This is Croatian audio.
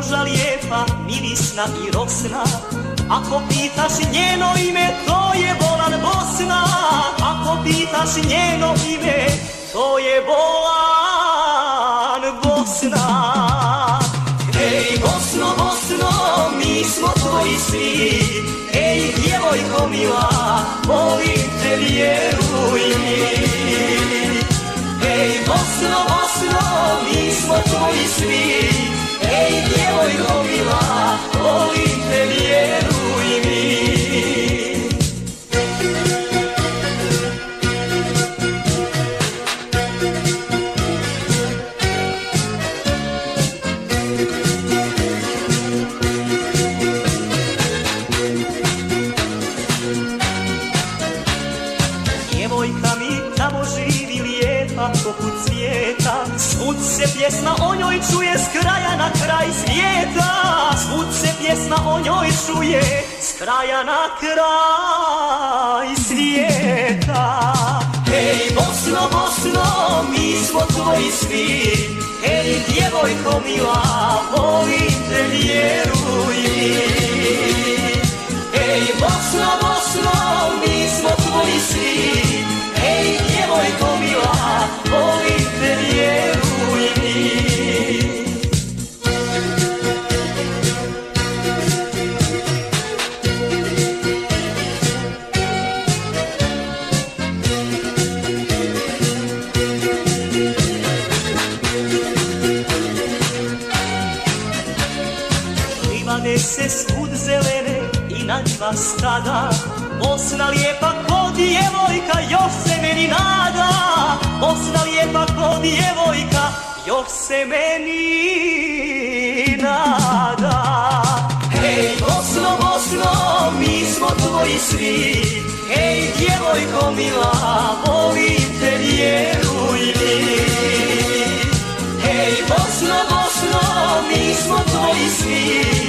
Ruža lijepa, mirisna i rosna, ako pitaš njeno ime, to je Bolan Bosna. Ako pitaš njeno ime, to je Bolan Bosna. Ej Bosno, Bosno, mi smo tvoji svi. Ej djevojko mila, volim te, vjeruj mi. Ej Bosno, Bosno, mi smo tvoji svi. Ej djevojko mila, volim te, vjeruj mi. Djevojka mi tamo živi lijepa poput cvijeta, svud se pjesma o njoj čuje s kraja na kraj svijeta. Svud se pjesma o njoj čuje s kraja na kraj svijeta. Ej Bosno, Bosno, mi smo tvoji svi. Ej djevojko mila, volim te, vjeruj mi. Ej Bosno, Bosno, mi smo tvoji svi. Ej djevojko mila, volim te, vjeruj mi. Livade se svud zelene i na njima stada, Bosna lijepa ko djevojka, još se meni nada. Bosna lijepa ko djevojka, još se meni nada. Ej Bosno, Bosno, mi smo tvoji svi. Ej djevojko mila, volim te, vjeruj mi. Ej Bosno, Bosno, mi smo tvoji svi.